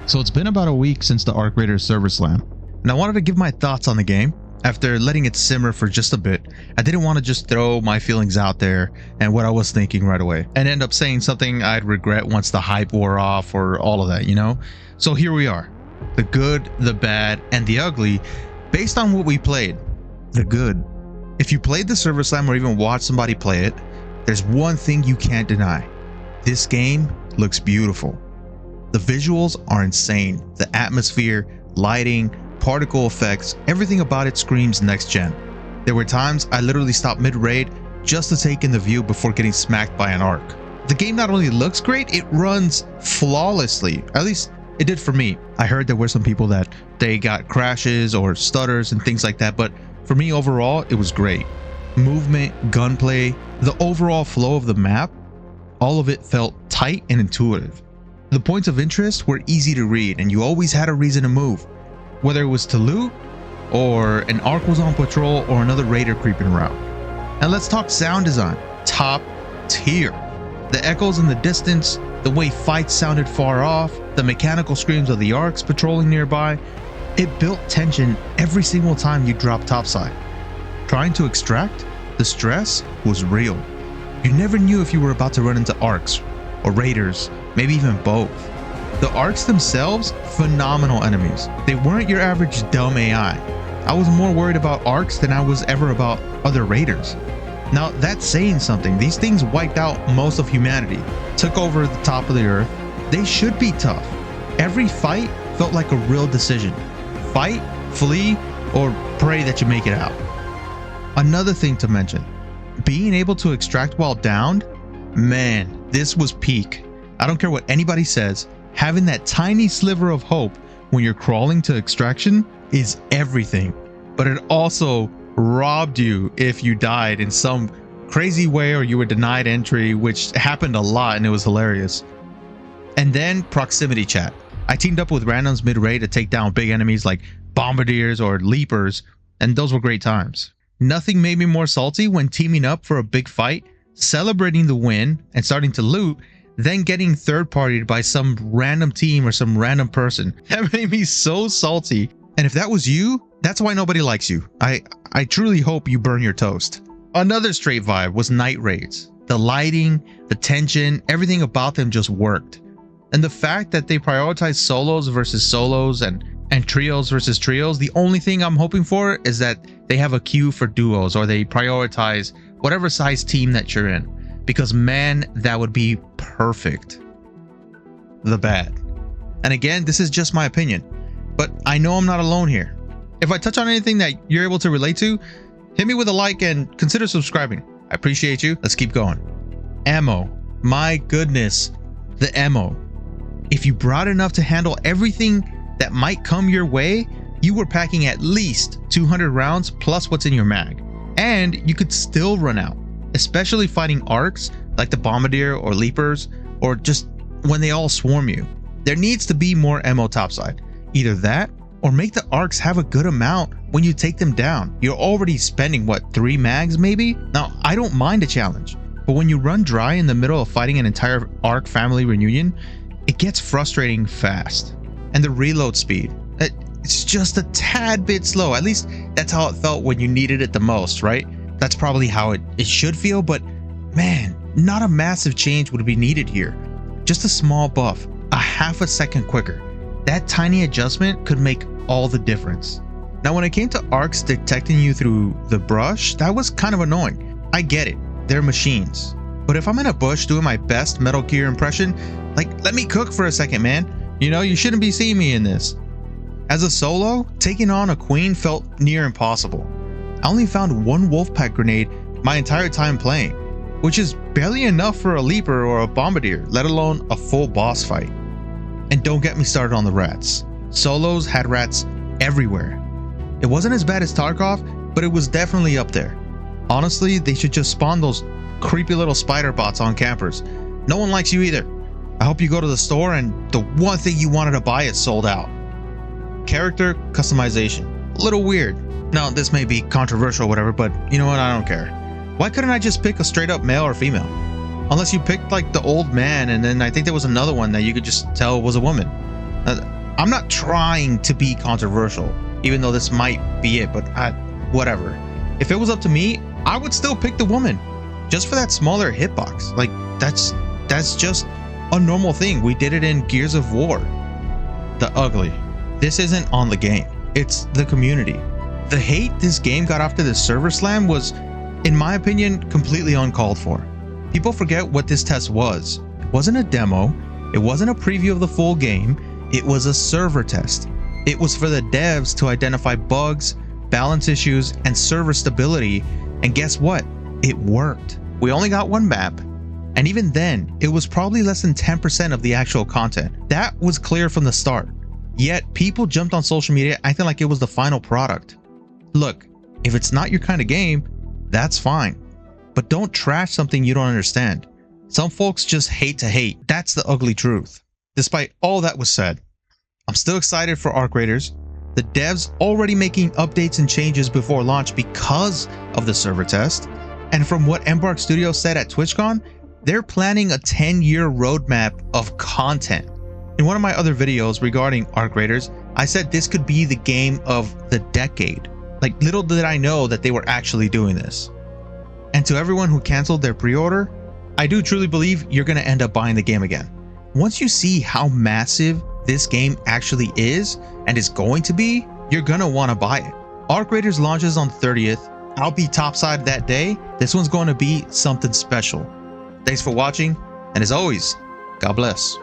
So it's been about a week since the Arc Raiders server slam, and I wanted to give my thoughts on the game. After letting it simmer for just a bit, I didn't want to just throw my feelings out there and what I was thinking right away and end up saying something I'd regret once the hype wore off or all of that, you know? So here we are, the good, the bad, and the ugly, based on what we played. The good. If you played the server slam or even watched somebody play it, there's one thing you can't deny. This game looks beautiful. The visuals are insane. The atmosphere, lighting, particle effects, everything about it screams next gen. There were times I literally stopped mid-raid just to take in the view before getting smacked by an arc. The game not only looks great, it runs flawlessly. At least it did for me. I heard there were some people that they got crashes or stutters and things like that, but for me overall, it was great. Movement, gunplay, the overall flow of the map, all of it felt tight and intuitive. The points of interest were easy to read and you always had a reason to move. Whether it was to loot, or an arc was on patrol, or another raider creeping around. And let's talk sound design. Top tier. The echoes in the distance, the way fights sounded far off, the mechanical screams of the arcs patrolling nearby. It built tension every single time you dropped topside. Trying to extract, the stress was real. You never knew if you were about to run into arcs, or raiders, maybe even both. The arcs themselves, phenomenal enemies. They weren't your average dumb AI. I was more worried about arcs than I was ever about other raiders. Now that's saying something. These things wiped out most of humanity, took over the top of the earth. They should be tough. Every fight felt like a real decision. Fight, flee, or pray that you make it out. Another thing to mention, being able to extract while downed, man, this was peak. I don't care what anybody says. Having that tiny sliver of hope when you're crawling to extraction is everything, but it also robbed you if you died in some crazy way or you were denied entry, which happened a lot and it was hilarious. And then proximity chat. I teamed up with randoms mid-raid to take down big enemies like bombardiers or leapers, and those were great times. Nothing made me more salty when teaming up for a big fight, celebrating the win, and starting to loot, then getting third-partied by some random team or some random person. That made me so salty. And if that was you, that's why nobody likes you. I truly hope you burn your toast. Another straight vibe was night raids. The lighting, the tension, everything about them just worked. And the fact that they prioritize solos versus solos and trios versus trios, the only thing I'm hoping for is that they have a queue for duos, or they prioritize whatever size team that you're in. Because man, that would be perfect. The bad. And again, this is just my opinion, but I know I'm not alone here. If I touch on anything that you're able to relate to, hit me with a like and consider subscribing. I appreciate you. Let's keep going. Ammo. My goodness, the ammo. If you brought enough to handle everything that might come your way, you were packing at least 200 rounds plus what's in your mag. And you could still run out. Especially fighting arcs like the bombardier or leapers, or just when they all swarm you. There needs to be more ammo topside. Either that, or make the arcs have a good amount when you take them down. You're already spending what, 3 mags maybe? Now I don't mind a challenge, but when you run dry in the middle of fighting an entire arc family reunion, it gets frustrating fast. And the reload speed, it's just a tad bit slow. At least that's how it felt when you needed it the most, right? That's probably how it should feel, but man, not a massive change would be needed here. Just a small buff, a half a second quicker. That tiny adjustment could make all the difference. Now when it came to arcs detecting you through the brush, that was kind of annoying. I get it, they're machines. But if I'm in a bush doing my best Metal Gear impression, like, let me cook for a second, man. You know, you shouldn't be seeing me in this. As a solo, taking on a queen felt near impossible. I only found 1 Wolfpack grenade my entire time playing, which is barely enough for a leaper or a bombardier, let alone a full boss fight. And don't get me started on the rats. Solos had rats everywhere. It wasn't as bad as Tarkov, but it was definitely up there. Honestly, they should just spawn those creepy little spider bots on campers. No one likes you either. I hope you go to the store and the one thing you wanted to buy is sold out. Character customization. A little weird. Now, this may be controversial or whatever, but you know what? I don't care. Why couldn't I just pick a straight up male or female? Unless you picked like the old man, and then I think there was another one that you could just tell was a woman. I'm not trying to be controversial, even though this might be it, but whatever. If it was up to me, I would still pick the woman, just for that smaller hitbox. Like, that's just a normal thing. We did it in Gears of War. The ugly. This isn't on the game. It's the community. The hate this game got after the server slam was, in my opinion, completely uncalled for. People forget what this test was. It wasn't a demo. It wasn't a preview of the full game. It was a server test. It was for the devs to identify bugs, balance issues, and server stability. And guess what? It worked. We only got one map. And even then, it was probably less than 10% of the actual content. That was clear from the start. Yet, people jumped on social media acting like it was the final product. Look, if it's not your kind of game, that's fine. But don't trash something you don't understand. Some folks just hate to hate. That's the ugly truth. Despite all that was said, I'm still excited for Arc Raiders. The devs already making updates and changes before launch because of the server test. And from what Embark Studios said at TwitchCon, they're planning a 10-year roadmap of content. In one of my other videos regarding Arc Raiders, I said this could be the game of the decade. Like, little did I know that they were actually doing this. And to everyone who canceled their pre-order, I do truly believe you're going to end up buying the game again. Once you see how massive this game actually is and is going to be, you're going to want to buy it. Arc Raiders launches on 30th. I'll be topside that day. This one's going to be something special. Thanks for watching, and as always, God bless.